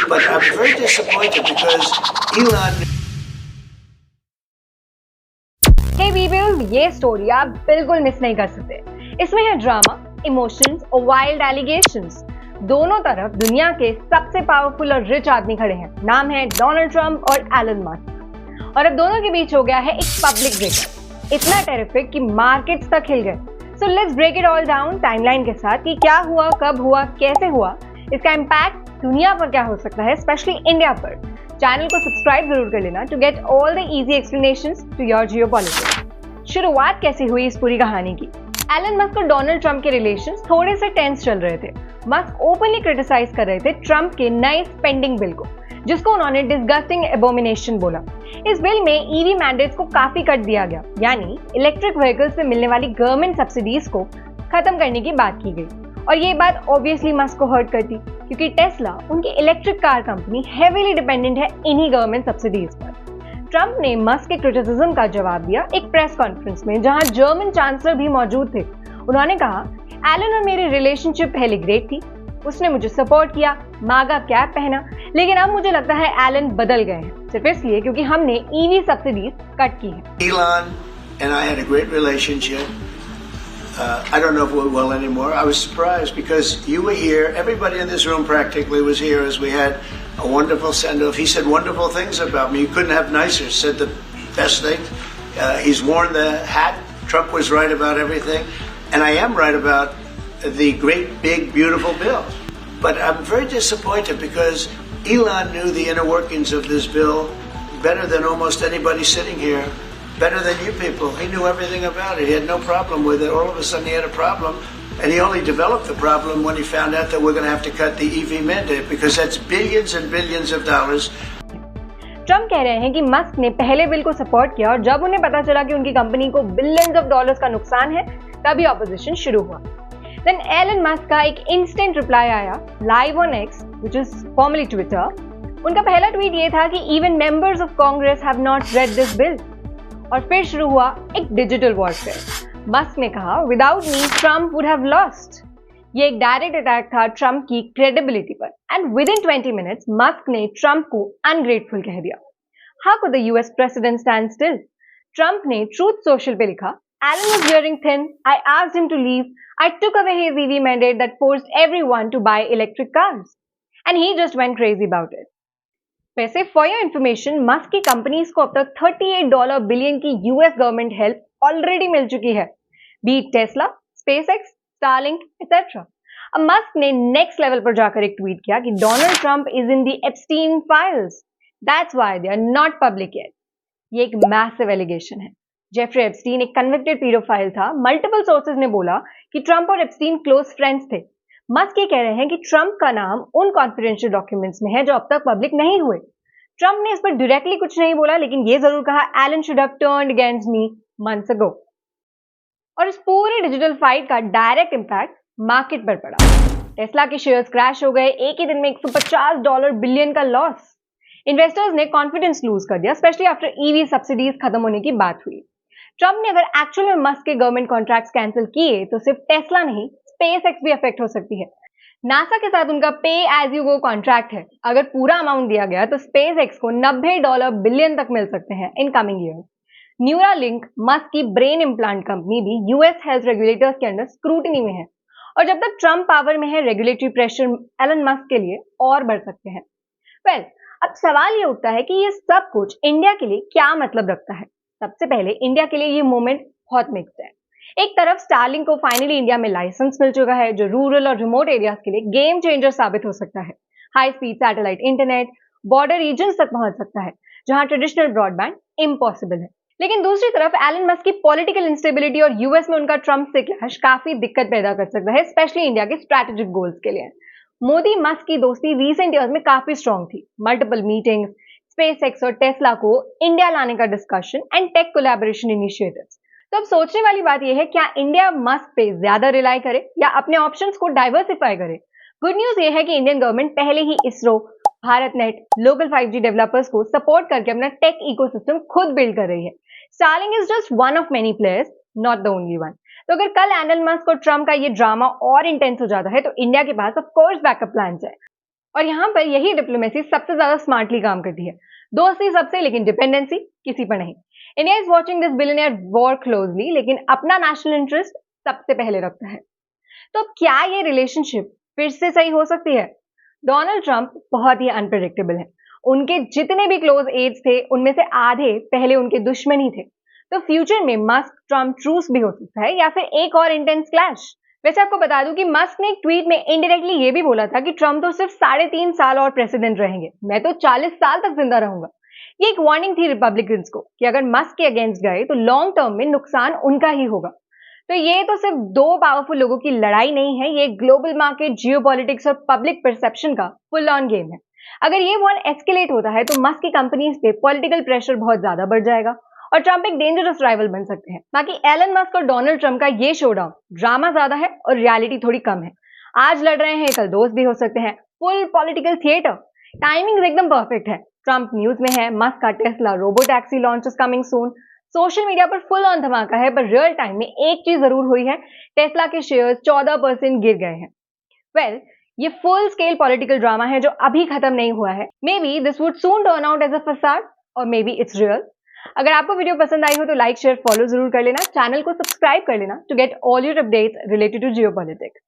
But I'm very disappointed because Elon. Hey people, ये story आप बिल्कुल मिस नहीं कर सकते। इसमें है ड्रामा, इमोशंस और वाइल्ड एलिगेशंस। दोनों तरफ दुनिया के सबसे पावरफुल और रिच आदमी खड़े हैं। नाम है डोनाल्ड ट्रंप और एलन मस्क। और अब दोनों के बीच हो गया है एक पब्लिक ब्रेकअप, इतना टेरिफिक कि मार्केट्स तक हिल गए। So let's break it all down timeline के साथ कि क्या हुआ, कब हुआ, कैसे हुआ, इसका इम्पैक्ट दुनिया पर क्या हो सकता है, स्पेशली इंडिया पर। चैनल को सब्सक्राइब जरूर कर लेना to get all the easy explanations to your geopolitics. शुरुआत कैसे हुई इस पूरी कहानी की? एलन मस्क और डोनाल्ड ट्रंप के रिलेशंस थोड़े से टेंस चल रहे थे। मस्क ओपनली क्रिटिसाइज कर रहे थे ट्रंप के नए स्पेंडिंग बिल को, जिसको उन्होंने डिस्गस्टिंग एबोमिनेशन बोला। इस बिल में ईवी मैंडेट्स को काफी कट दिया गया, यानी इलेक्ट्रिक व्हीकल्स से मिलने वाली गवर्नमेंट सब्सिडीज को खत्म करने की बात की गई। और ये बात ऑब्वियसली मस्क को हर्ट करती, क्योंकि टेस्ला, उनकी electric car company, heavily dependent है इन्हीं गवर्नमेंट सब्सिडीज पर। ट्रंप ने मस्क के क्रिटिसिज्म का जवाब दिया एक प्रेस कॉन्फ्रेंस में, जहां जर्मन चांसलर भी मौजूद थे। उन्होंने कहा, एलन और मेरी रिलेशनशिप पहले ग्रेट थी, उसने मुझे सपोर्ट किया, मागा कैप पहना, लेकिन अब मुझे लगता है एलन बदल गए हैं, सिर्फ इसलिए क्योंकि हमने ईवी सब्सिडीज कट की है। Elon and I had a great relationship. I don't know if we're well anymore. I was surprised because you were here. Everybody in this room practically was here as we had a wonderful send-off. He said wonderful things about me. You couldn't have nicer. Said the best thing. He's worn the hat. Trump was right about everything. And I am right about the great, big, beautiful bill. But I'm very disappointed because Elon knew the inner workings of this bill better than almost anybody sitting here. Better than you people. He knew everything about it. He had no problem with it. All of a sudden he had a problem. And he only developed the problem when he found out that we're going to have to cut the EV mandate because that's billions and billions of dollars. Trump कह रहे हैं कि Musk ने पहले bill को support किया और जब उन्हें पता चला कि उनकी कंपनी को बिलियंस ऑफ डॉलर्स का नुकसान है, तभी ऑपोजिशन शुरू हुआ। देन एलन मस्क का एक इंस्टेंट रिप्लाई आया live on x, which is formally Twitter. उनका पहला ट्वीट ये था कि even members of Congress have not read this bill. और फिर शुरू हुआ एक डिजिटल वॉरफेयर। मस्क ने कहा, without me Trump would have lost. ये एक डायरेक्ट अटैक था ट्रंप की क्रेडिबिलिटी पर। And within 20 minutes Musk ने ट्रंप को अनग्रेटफुल कह दिया। How could the US president stand still? Trump ने ट्रूथ सोशल पे लिखा, Elon was wearing thin, I asked him to leave, I took away his EV mandate that forced everyone to buy electric cars and he just went crazy about it. वैसे for your information, Musk की companies को अब तक $38 billion की US government help already मिल चुकी है, be Tesla, SpaceX, Starlink etcetera. अब मस्क ने नेक्स्ट लेवल पर जाकर एक ट्वीट किया कि Donald Trump is in the Epstein files, that's why they are not public yet. ये एक मैसिव एलिगेशन है। जेफरी एप्स्टीन एक कन्विक्टेड पीडोफाइल था। मल्टीपल सोर्सेज ने बोला कि ट्रंप और एप्स्टीन क्लोज फ्रेंड्स थे। मस्क ये कह रहे हैं कि ट्रंप का नाम उन कॉन्फिडेंशियल डॉक्यूमेंट्स में है जो अब तक पब्लिक नहीं हुए। ट्रंप ने इस पर डायरेक्टली कुछ नहीं बोला, लेकिन ये जरूर कहा, Elon should have turned against me months ago. और इस पूरे डिजिटल फाइट का डायरेक्ट इंपैक्ट मार्केट पर पड़ा। टेस्ला के शेयर्स क्रैश हो गए, एक ही दिन में $150 बिलियन का लॉस। इन्वेस्टर्स ने कॉन्फिडेंस लूज कर दिया, स्पेशली आफ्टर ईवी सब्सिडीज खत्म होने की बात हुई। ट्रंप ने अगर एक्चुअल में मस्क के गवर्नमेंट कॉन्ट्रैक्ट्स कैंसिल किए तो सिर्फ टेस्ला नहीं, स्पेसएक्स भी अफेक्ट हो सकती है। नासा के साथ उनका पे एज यू गो कॉन्ट्रैक्ट है। अगर पूरा अमाउंट दिया गया तो स्पेसएक्स को $90 बिलियन तक मिल सकते हैं in coming years. Neuralink, Musk की ब्रेन इम्प्लांट कंपनी, भी यूएस हेल्थ रेगुलेटर्स के अंडर स्क्रूटिनी में है। और जब तक ट्रंप पावर में है, रेगुलेटरी प्रेशर एलन मस्क के लिए और बढ़ सकते हैं। वेल, अब सवाल ये उठता है कि ये सब कुछ इंडिया के लिए क्या मतलब रखता है। सबसे पहले इंडिया के लिए ये मोमेंट बहुत मिक्स्ड है। एक तरफ स्टारलिंक को फाइनली इंडिया में लाइसेंस मिल चुका है, जो रूरल और रिमोट एरियाज के लिए गेम चेंजर साबित हो सकता है। High speed satellite internet border region तक पहुंच सकता है, जहां ट्रेडिशनल ब्रॉडबैंड इम्पॉसिबल है। लेकिन दूसरी तरफ एलन मस्क की पॉलिटिकल इंस्टेबिलिटी और यूएस में उनका ट्रंप से क्लैश काफी दिक्कत पैदा कर सकता है, स्पेशली इंडिया के स्ट्रैटेजिक गोल्स के लिए। मोदी मस्क की दोस्ती रीसेंट ईयर्स में काफी स्ट्रॉन्ग थी। मल्टीपल मीटिंग्स, स्पेसएक्स और टेस्ला को इंडिया लाने का discussion and tech collaboration initiatives. तो अब सोचने वाली बात यह है, क्या इंडिया मस्क पे ज्यादा रिलाई करे या अपने ऑप्शंस को डाइवर्सिफाई करे? गुड न्यूज ये है कि इंडियन गवर्नमेंट पहले ही ISRO, Bharat Net, local 5G developers को सपोर्ट करके अपना टेक इकोसिस्टम खुद बिल्ड कर रही है। Starlink is just one of many players, not the only one. तो अगर कल एलन मस्क और ट्रम्प का ये ड्रामा और इंटेंस हो जाता है तो इंडिया के पास ऑफ कोर्स बैकअप प्लान्स है। और यहाँ पर यही डिप्लोमेसी सबसे ज्यादा स्मार्टली काम करती है। दोस्ती सबसे, लेकिन डिपेंडेंसी किसी पर नहीं। India is watching this billionaire war closely, लेकिन अपना नेशनल इंटरेस्ट सबसे पहले रखता है। तो क्या ये रिलेशनशिप फिर से सही हो सकती है? डोनाल्ड ट्रंप बहुत ही अनप्रेडिक्टेबल है। उनके जितने भी क्लोज एड्स थे उनमें से आधे पहले उनके दुश्मन ही थे। तो फ्यूचर में मस्क ट्रंप ट्रूस भी हो सकता है या फिर एक और इंटेंस क्लैश। वैसे आपको बता दूं कि मस्क ने एक ट्वीट में इनडायरेक्टली ये भी बोला था कि ट्रंप तो सिर्फ 3.5 साल और प्रेसिडेंट रहेंगे, मैं तो 40 साल तक जिंदा रहूंगा। ये एक वार्निंग थी रिपब्लिकन्स को कि अगर मस्क के अगेंस्ट गए तो लॉन्ग टर्म में नुकसान उनका ही होगा। तो ये तो सिर्फ दो पावरफुल लोगों की लड़ाई नहीं है, ये ग्लोबल मार्केट, जियोपॉलिटिक्स और पब्लिक परसेप्शन का फुल ऑन गेम है। अगर ये वॉर एस्केलेट होता है तो मस्क की कंपनीज पे पॉलिटिकल प्रेशर बहुत ज्यादा बढ़ जाएगा और ट्रंप एक डेंजरस राइवल बन सकते हैं। बाकी एलन मस्क और डोनाल्ड ट्रंप का ये शोडाउन ड्रामा ज्यादा है और रियलिटी थोड़ी कम है। आज लड़ रहे हैं, कल दोस्त भी हो सकते हैं। फुल पॉलिटिकल थिएटर, टाइमिंग एकदम परफेक्ट है। ट्रंप न्यूज में है, मस्क का Tesla robotaxi launch is coming soon. Social media पर फुल ऑन धमाका है, पर रियल टाइम में एक चीज जरूर हुई है, टेस्ला के शेयर्स 14% गिर गए हैं। वेल, ये फुल स्केल पॉलिटिकल ड्रामा है जो अभी खत्म नहीं हुआ है। Maybe this would soon turn out as a facade और मे बी इट्स रियल। अगर आपको वीडियो पसंद आई हो तो लाइक, शेयर, फॉलो जरूर कर लेना। चैनल को सब्सक्राइब कर लेना to get all your updates related to geopolitics.